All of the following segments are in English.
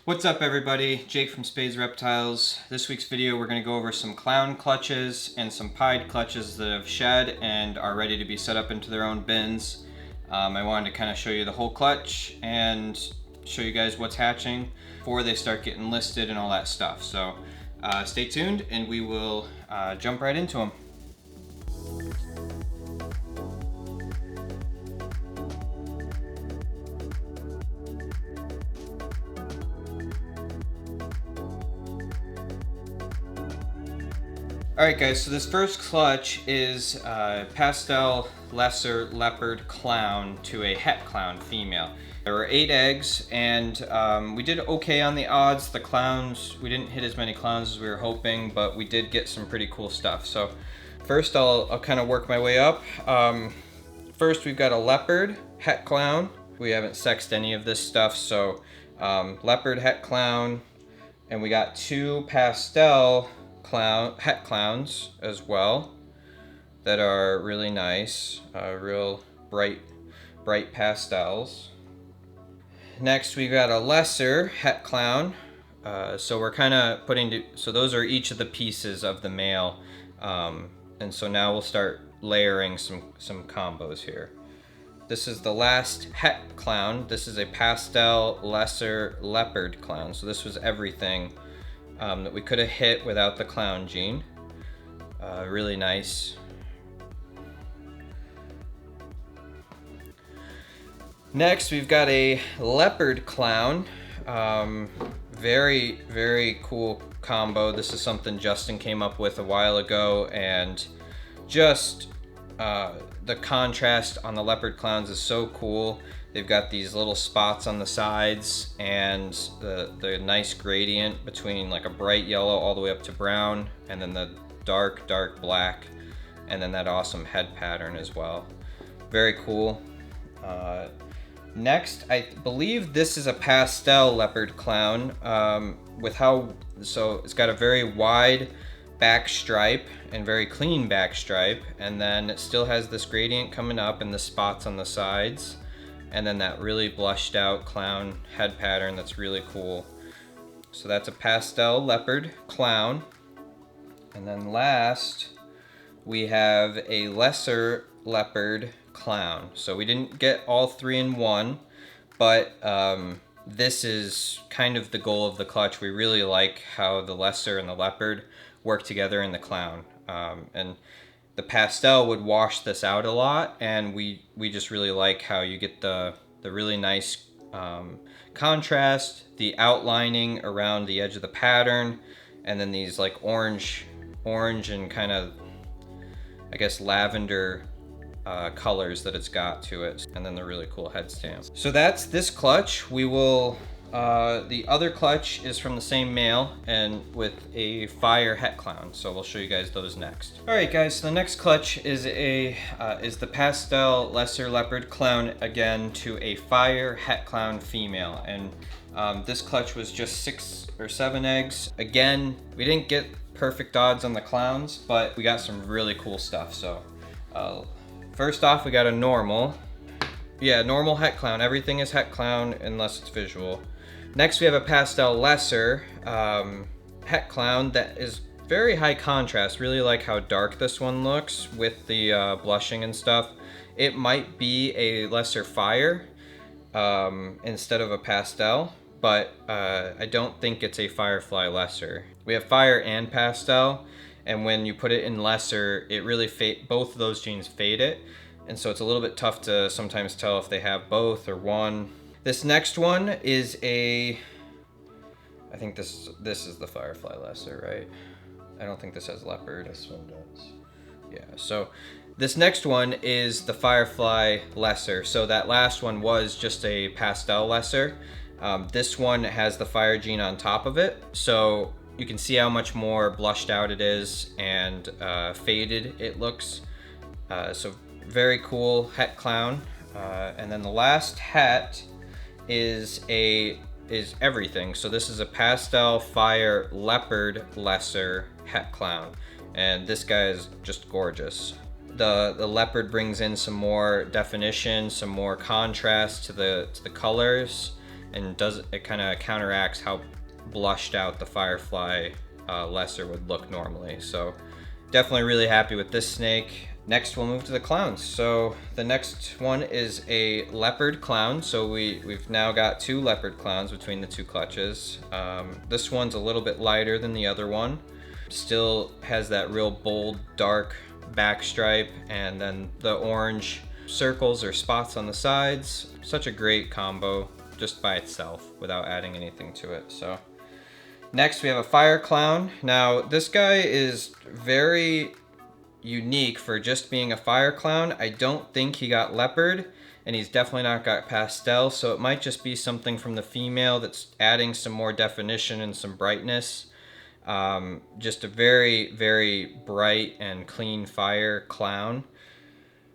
What's up everybody, Jake from Spades Reptiles. This week's video we're going to go over some clown clutches and some pied clutches that have shed and are ready to be set up into their own bins. I wanted to kind of show you the whole clutch and show you guys what's hatching before they start getting listed and all that stuff. So stay tuned and we will jump right into them. Alright guys, so this first clutch is pastel lesser leopard clown to a het clown female. There were 8 eggs and we did okay on the odds. The clowns, we didn't hit as many clowns as we were hoping, but we did get some pretty cool stuff. So first I'll kind of work my way up. First we've got a leopard het clown. We haven't sexed any of this stuff, so leopard het clown, and we got 2 pastel het clowns as well that are really nice, real bright pastels. Next we got a lesser het clown, so we're kind of so those are each of the pieces of the male, and so now we'll start layering some combos here. This is the last het clown. This is a pastel lesser leopard clown, so this was everything that we could have hit without the clown gene. Really nice. Next we've got a leopard clown. Very cool combo. This is something Justin came up with a while ago, and just the contrast on the leopard clowns is so cool. They've got these little spots on the sides and the nice gradient between like a bright yellow all the way up to brown, and then the dark black, and then that awesome head pattern as well. Very cool. Next, I believe this is a pastel leopard clown so it's got a very wide back stripe and very clean back stripe, and then it still has this gradient coming up and the spots on the sides, and then that really blushed out clown head pattern that's really cool. So that's a pastel leopard clown. And then last we have a lesser leopard clown. So we didn't get all 3 in one, but this is kind of the goal of the clutch. We really like how the lesser and the leopard work together in the clown, and the pastel would wash this out a lot, and we just really like how you get the really nice contrast, the outlining around the edge of the pattern, and then these like orange and kind of, I guess, lavender colors that it's got to it, and then the really cool head stamp. So that's this clutch. We will the other clutch is from the same male and with a fire het clown, so we'll show you guys those next. All right guys, so the next clutch is the pastel lesser leopard clown again to a fire het clown female, and this clutch was just 6 or 7 eggs. Again, we didn't get perfect odds on the clowns, but we got some really cool stuff. So first off, we got a normal het clown. Everything is het clown unless it's visual. Next we have a pastel lesser het clown that is very high contrast. Really like how dark this one looks with the blushing and stuff. It might be a lesser fire instead of a pastel, but I don't think it's a firefly lesser. We have fire and pastel, and when you put it in lesser, it really both of those genes fade it, and so it's a little bit tough to sometimes tell if they have both or one. This next one is I think this is the firefly lesser, right? I don't think this has leopard. This one does. Yeah, so this next one is the firefly lesser. So that last one was just a pastel lesser. This one has the fire gene on top of it, so you can see how much more blushed out it is and faded it looks. So very cool het clown. And then the last het is everything. So this is a pastel fire leopard lesser het clown, and this guy is just gorgeous. The leopard brings in some more definition, some more contrast to the colors, and it kind of counteracts how blushed out the Firefly lesser would look normally. So definitely really happy with this snake. Next we'll move to the clowns. So the next one is a leopard clown. So we've now got 2 leopard clowns between the 2 clutches. This one's a little bit lighter than the other one. Still has that real bold, dark back stripe, and then the orange circles or spots on the sides. Such a great combo just by itself without adding anything to it. So next we have a fire clown. Now this guy is very unique for just being a fire clown. I don't think he got leopard, and he's definitely not got pastel, so it might just be something from the female that's adding some more definition and some brightness. Just a very, very bright and clean fire clown,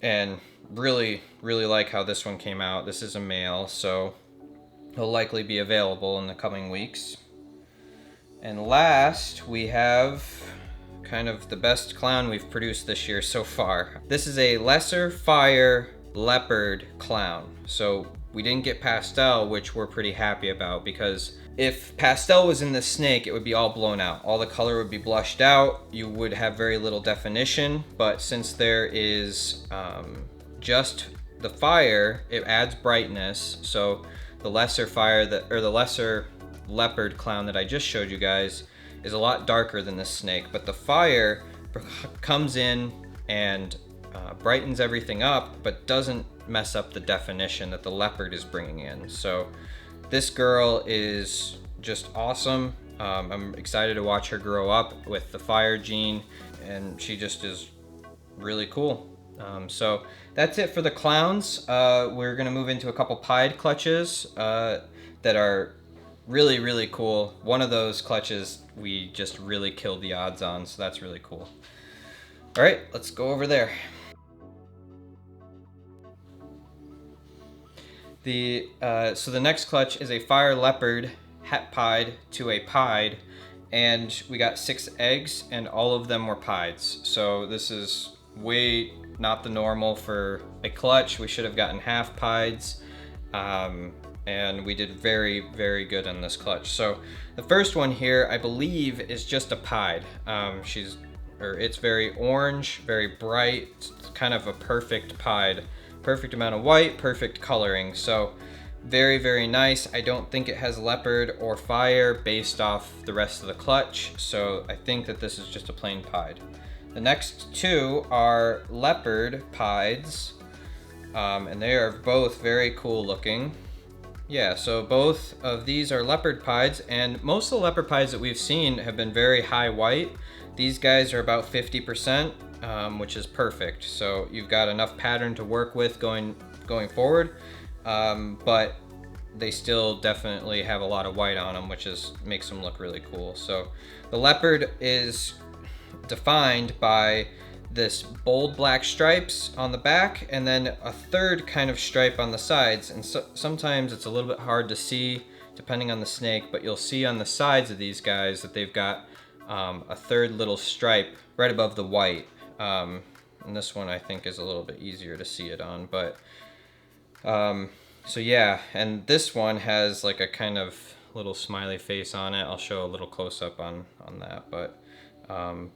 and really, really like how this one came out. This is a male, so he'll likely be available in the coming weeks. And last, we have kind of the best clown we've produced this year so far. This is a lesser fire leopard clown. So we didn't get pastel, which we're pretty happy about, because if pastel was in the snake, it would be all blown out. All the color would be blushed out. You would have very little definition, but since there is just the fire, it adds brightness. So the lesser fire the lesser leopard clown that I just showed you guys is a lot darker than this snake, but the fire comes in and brightens everything up, but doesn't mess up the definition that the leopard is bringing in. So this girl is just awesome. I'm excited to watch her grow up with the fire gene, and she just is really cool. So that's it for the clowns. We're gonna move into a couple pied clutches that are really, really cool. One of those clutches we just really killed the odds on, so that's really cool. All right, let's go over there. So the next clutch is a fire leopard het pied to a pied, and we got 6 eggs, and all of them were pieds. So this is way not the normal for a clutch. We should have gotten half pieds. And we did very, very good on this clutch. So the first one here, I believe, is just a pied. It's very orange, very bright. It's kind of a perfect pied. Perfect amount of white, perfect coloring. So very, very nice. I don't think it has leopard or fire based off the rest of the clutch. So I think that this is just a plain pied. The next 2 are leopard pieds, and they are both very cool looking. Yeah, so both of these are leopard pieds, and most of the leopard pieds that we've seen have been very high white. These guys are about 50%, which is perfect. So you've got enough pattern to work with going forward, but they still definitely have a lot of white on them, which makes them look really cool. So the leopard is defined by this bold black stripes on the back, and then a third kind of stripe on the sides. And so sometimes it's a little bit hard to see depending on the snake, but you'll see on the sides of these guys that they've got a third little stripe right above the white. And this one I think is a little bit easier to see it on, but so yeah, and this one has like a kind of little smiley face on it. I'll show a little close up on that, but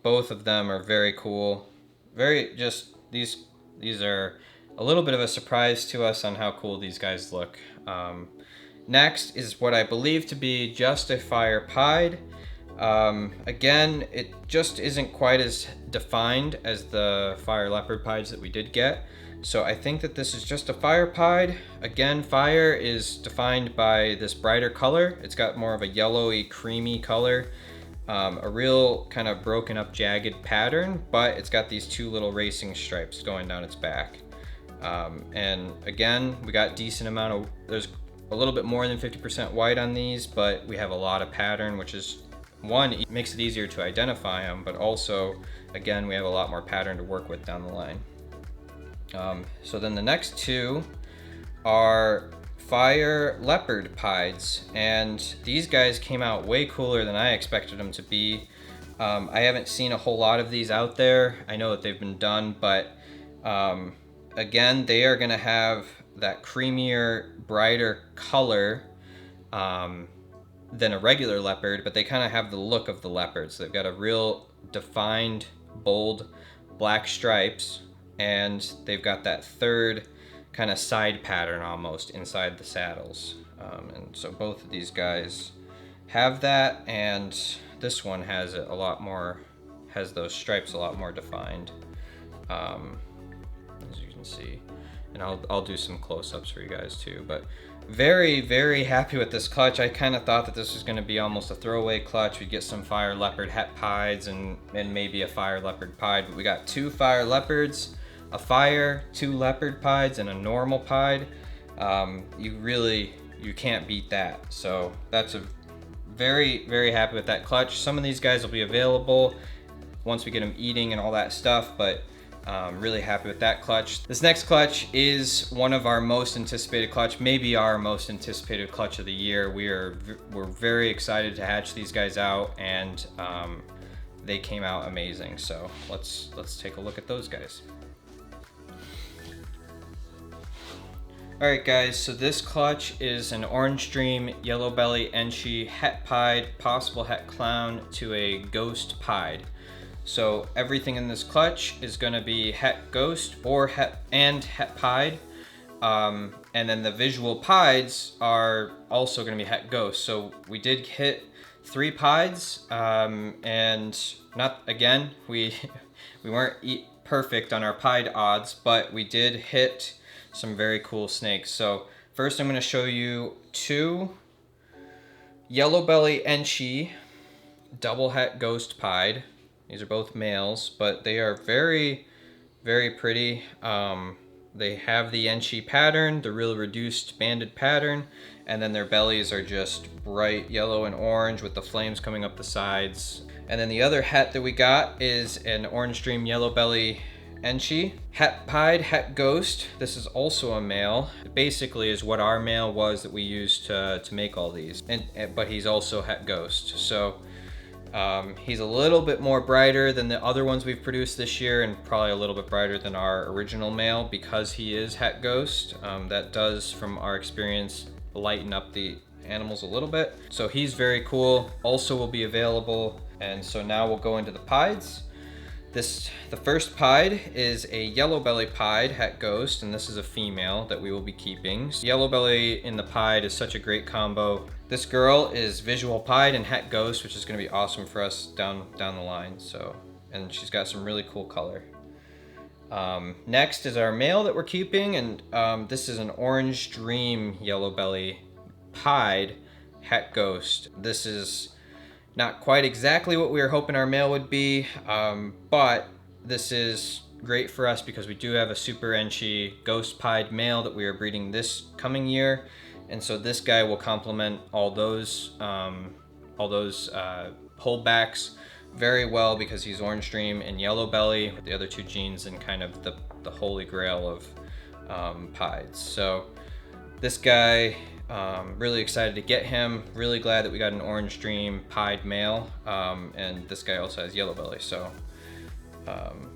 both of them are very cool. These are a little bit of a surprise to us on how cool these guys look. Next is what I believe to be just a fire pied. Again, it just isn't quite as defined as the fire leopard pieds that we did get. So I think that this is just a fire pied. Again, fire is defined by this brighter color. It's got more of a yellowy, creamy color. A real kind of broken up jagged pattern, but it's got these 2 little racing stripes going down its back. And again, we got decent amount of, there's a little bit more than 50% white on these, but we have a lot of pattern, which is one, makes it easier to identify them, but also, again, we have a lot more pattern to work with down the line. So then the next 2 are fire leopard pieds, and these guys came out way cooler than I expected them to be. I haven't seen a whole lot of these out there. I know that they've been done, but again, they are gonna have that creamier, brighter color than a regular Leopard, but they kind of have the look of the Leopard. So they've got a real defined, bold black stripes, and they've got that third kind of side pattern almost inside the saddles. And so both of these guys have that, and this one has it a lot more, has those stripes a lot more defined, as you can see. And I'll do some close-ups for you guys too, but very happy with this clutch. I kind of thought that this was going to be almost a throwaway clutch. We'd get some Fire Leopard het pieds and maybe a Fire Leopard pied, but we got 2 Fire Leopards, a Fire, 2 Leopard pieds, and a normal pied. You can't beat that. So that's a very happy with that clutch. Some of these guys will be available once we get them eating and all that stuff, but really happy with that clutch. This next clutch is one of our most anticipated clutch, maybe our most anticipated clutch of the year. We're very excited to hatch these guys out, and they came out amazing. So let's take a look at those guys. Alright guys, so this clutch is an Orange Dream Yellow Belly Enchi het pied, possible het clown to a ghost pied. So everything in this clutch is going to be het ghost or het pied, and then the visual pieds are also going to be het ghost. So we did hit 3 pieds, and not again, we weren't perfect on our pied odds, but we did hit some very cool snakes. So first I'm going to show you 2 Yellow Belly Enchi double het ghost pied. These are both males, but they are very pretty. They have the Enchi pattern, the real reduced banded pattern, and then their bellies are just bright yellow and orange with the flames coming up the sides. And then the other het that we got is an Orange Dream Yellow Belly Enchi het pied het ghost. This is also a male. It basically is what our male was that we used to make all these, but he's also het ghost. So he's a little bit more brighter than the other ones we've produced this year, and probably a little bit brighter than our original male because he is het ghost. That does, from our experience, lighten up the animals a little bit. So he's very cool. Also will be available. And so now we'll go into the pieds. The first pied is a Yellow Belly pied het ghost, and this is a female that we will be keeping. So Yellow Belly in the pied is such a great combo. This girl is visual pied and het ghost, which is going to be awesome for us down the line. So, and she's got some really cool color. Next is our male that we're keeping, and this is an Orange Dream Yellow Belly pied het ghost. This is not quite exactly what we were hoping our male would be, but this is great for us because we do have a Super Enchi ghost pied male that we are breeding this coming year, and so this guy will complement all those holdbacks very well because he's Orange Dream and Yellow Belly with the other 2 genes and kind of the holy grail of pieds. So this guy, really excited to get him. Really glad that we got an Orange Dream pied male, and this guy also has Yellow Belly. So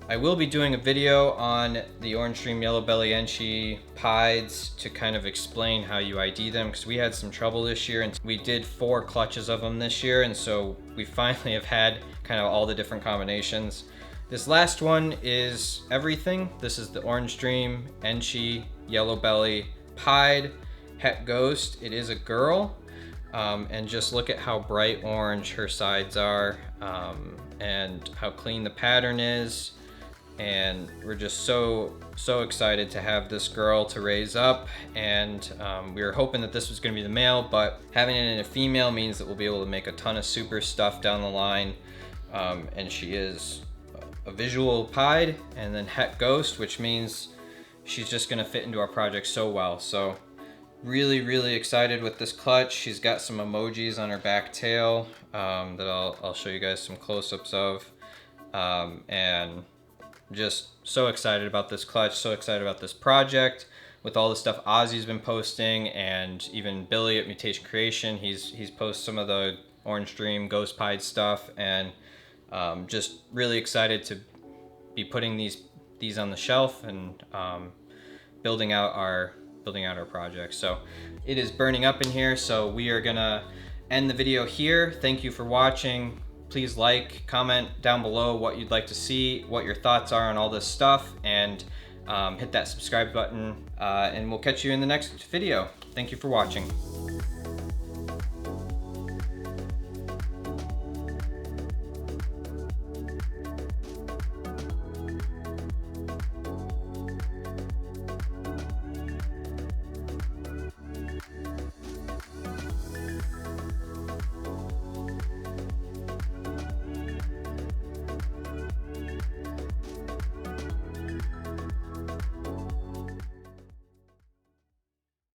I will be doing a video on the Orange Dream Yellow Belly Enchi pieds to kind of explain how you ID them, because we had some trouble this year, and we did 4 clutches of them this year, and so we finally have had kind of all the different combinations. This last one is everything. This is the Orange Dream Enchi Yellow Belly pied het ghost. It is a girl, and just look at how bright orange her sides are, and how clean the pattern is, and we're just so excited to have this girl to raise up. And we were hoping that this was going to be the male, but having it in a female means that we'll be able to make a ton of super stuff down the line, and she is a visual pied and then het ghost, which means she's just going to fit into our project so well. So really excited with this clutch. She's got some emojis on her back tail that I'll show you guys some close-ups of, and just so excited about this clutch, so excited about this project with all the stuff Ozzy's been posting, and even Billy at Mutation Creation, he's posted some of the Orange Dream Ghost Pied stuff, and just really excited to be putting these on the shelf and building out our building out our project. So it is burning up in here, so we are gonna end the video here. Thank you for watching. Please like, comment down below what you'd like to see, what your thoughts are on all this stuff, and hit that subscribe button, and we'll catch you in the next video. Thank you for watching.